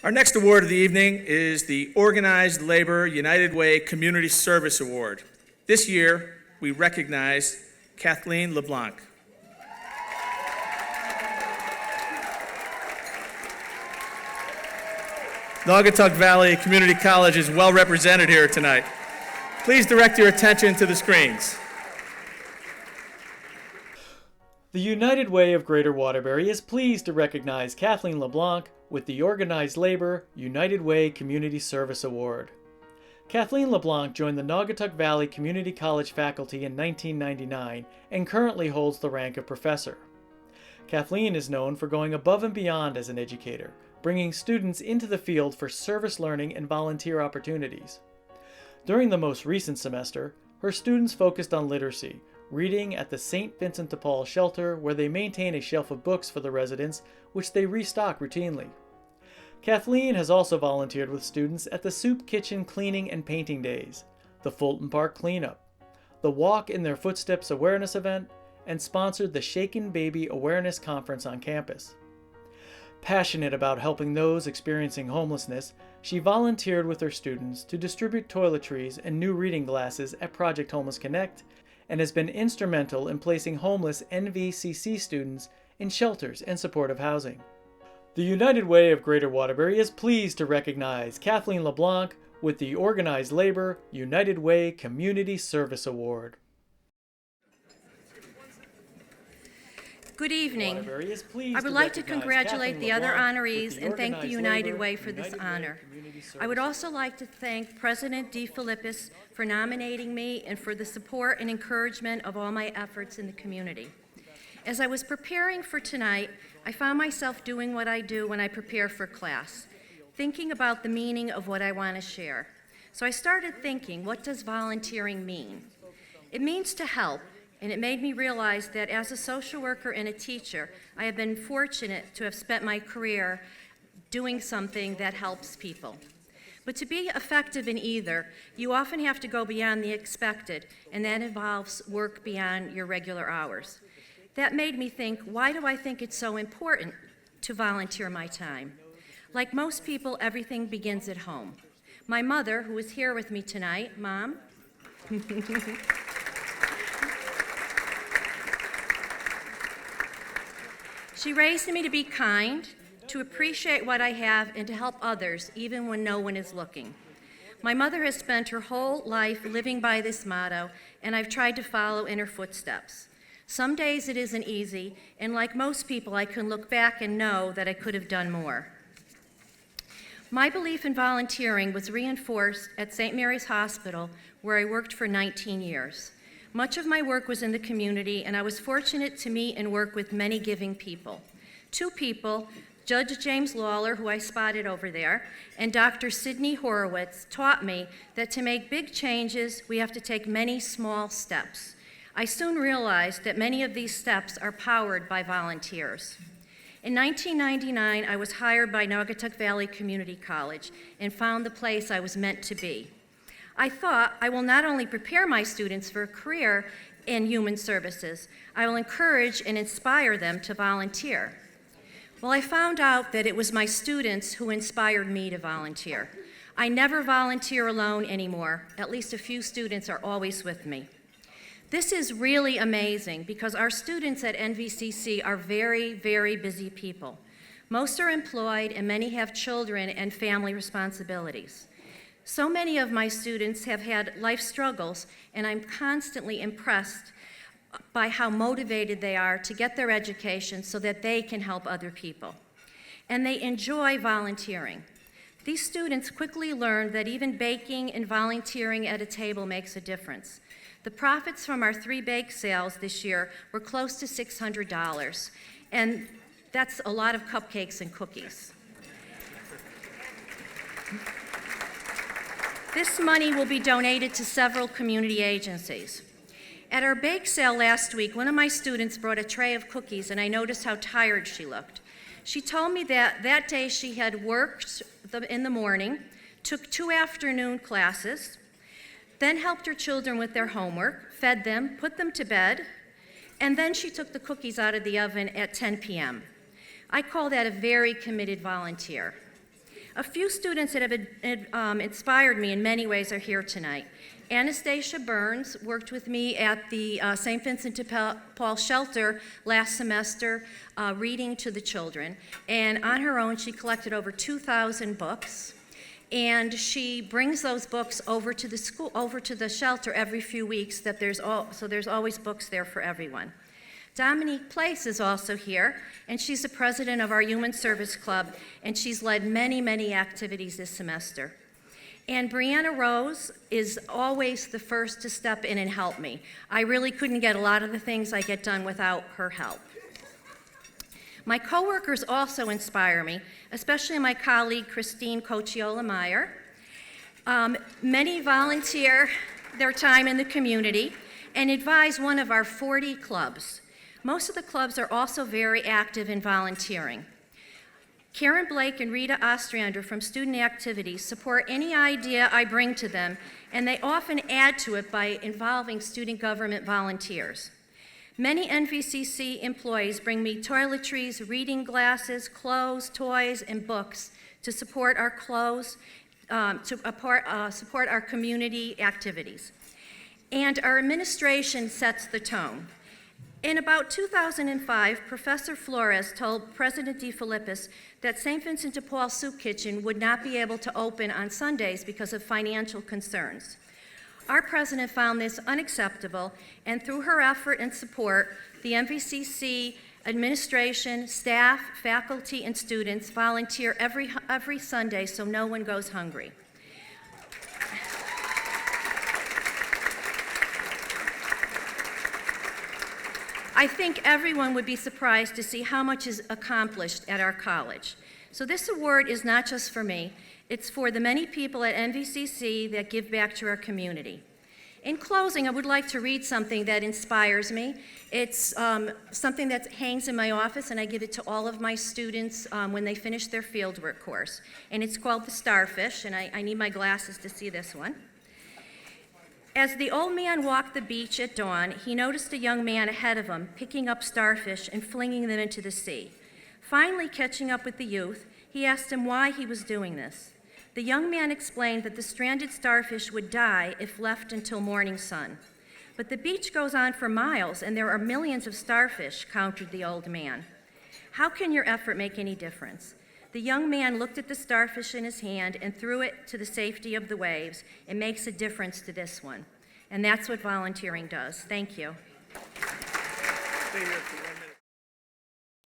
Our next award of the evening is the Organized Labor United Way Community Service Award. This year, we recognize Kathleen LeBlanc. Naugatuck Valley Community College is well represented here tonight. Please direct your attention to the screens. The United Way of Greater Waterbury is pleased to recognize Kathleen LeBlanc with the Organized Labor United Way Community Service Award. Kathleen LeBlanc joined the Naugatuck Valley Community College faculty in 1999 and currently holds the rank of professor. Kathleen is known for going above and beyond as an educator, bringing students into the field for service learning and volunteer opportunities. During the most recent semester, her students focused on literacy, reading at the St. Vincent de Paul shelter, where they maintain a shelf of books for the residents, which they restock routinely. Kathleen has also volunteered with students at the Soup Kitchen Cleaning and Painting Days, the Fulton Park Cleanup, the Walk in Their Footsteps Awareness event, and sponsored the Shaken Baby Awareness Conference on campus. Passionate about helping those experiencing homelessness, she volunteered with her students to distribute toiletries and new reading glasses at Project Homeless Connect, and has been instrumental in placing homeless NVCC students in shelters and supportive housing. The United Way of Greater Waterbury is pleased to recognize Kathleen LeBlanc with the Organized Labor United Way Community Service Award. Good evening. I would like to congratulate the other honorees and thank the United Way for this honor. I would also like to thank President DeFilippis for nominating me and for the support and encouragement of all my efforts in the community. As I was preparing for tonight, I found myself doing what I do when I prepare for class, thinking about the meaning of what I want to share. So I started thinking, what does volunteering mean? It means to help. And it made me realize that as a social worker and a teacher, I have been fortunate to have spent my career doing something that helps people. But to be effective in either, you often have to go beyond the expected, and that involves work beyond your regular hours. That made me think, why do I think it's so important to volunteer my time? Like most people, everything begins at home. My mother, who is here with me tonight, Mom, she raised me to be kind, to appreciate what I have, and to help others, even when no one is looking. My mother has spent her whole life living by this motto, and I've tried to follow in her footsteps. Some days it isn't easy, and like most people, I can look back and know that I could have done more. My belief in volunteering was reinforced at St. Mary's Hospital, where I worked for 19 years. Much of my work was in the community, and I was fortunate to meet and work with many giving people. Two people, Judge James Lawler, who I spotted over there, and Dr. Sidney Horowitz, taught me that to make big changes, we have to take many small steps. I soon realized that many of these steps are powered by volunteers. In 1999, I was hired by Naugatuck Valley Community College and found the place I was meant to be. I thought, I will not only prepare my students for a career in human services, I will encourage and inspire them to volunteer. Well, I found out that it was my students who inspired me to volunteer. I never volunteer alone anymore. At least a few students are always with me. This is really amazing because our students at NVCC are very, very busy people. Most are employed and many have children and family responsibilities. So many of my students have had life struggles, and I'm constantly impressed by how motivated they are to get their education so that they can help other people. And they enjoy volunteering. These students quickly learned that even baking and volunteering at a table makes a difference. The profits from our 3 bake sales this year were close to $600, and that's a lot of cupcakes and cookies. This money will be donated to several community agencies. At our bake sale last week, one of my students brought a tray of cookies, and I noticed how tired she looked. She told me that that day she had worked in the morning, took 2 afternoon classes, then helped her children with their homework, fed them, put them to bed, and then she took the cookies out of the oven at 10 p.m. I call that a very committed volunteer. A few students that have inspired me in many ways are here tonight. Anastasia Burns worked with me at the St. Vincent de Paul shelter last semester, reading to the children. And on her own, she collected over 2,000 books. And she brings those books over to the school, over to the shelter every few weeks. So there's always books there for everyone. Dominique Place is also here, and she's the president of our Human Service Club, and she's led many, many activities this semester. And Brianna Rose is always the first to step in and help me. I really couldn't get a lot of the things I get done without her help. My coworkers also inspire me, especially my colleague Christine Cocciola-Meyer. Many volunteer their time in the community and advise one of our 40 clubs. Most of the clubs are also very active in volunteering. Karen Blake and Rita Ostrander from Student Activities support any idea I bring to them, and they often add to it by involving student government volunteers. Many NVCC employees bring me toiletries, reading glasses, clothes, toys, and books to support our support our community activities. And our administration sets the tone. In about 2005, Professor Flores told President DeFilippis that St. Vincent de Paul Soup Kitchen would not be able to open on Sundays because of financial concerns. Our president found this unacceptable, and through her effort and support, the MVCC administration, staff, faculty, and students volunteer every Sunday so no one goes hungry. I think everyone would be surprised to see how much is accomplished at our college. So this award is not just for me, it's for the many people at NVCC that give back to our community. In closing, I would like to read something that inspires me. It's something that hangs in my office, and I give it to all of my students when they finish their fieldwork course. And it's called The Starfish, and I need my glasses to see this one. As the old man walked the beach at dawn, he noticed a young man ahead of him picking up starfish and flinging them into the sea. Finally, catching up with the youth, he asked him why he was doing this. The young man explained that the stranded starfish would die if left until morning sun. But the beach goes on for miles, and there are millions of starfish, countered the old man. How can your effort make any difference? The young man looked at the starfish in his hand and threw it to the safety of the waves. It makes a difference to this one. And that's what volunteering does. Thank you. Stay here for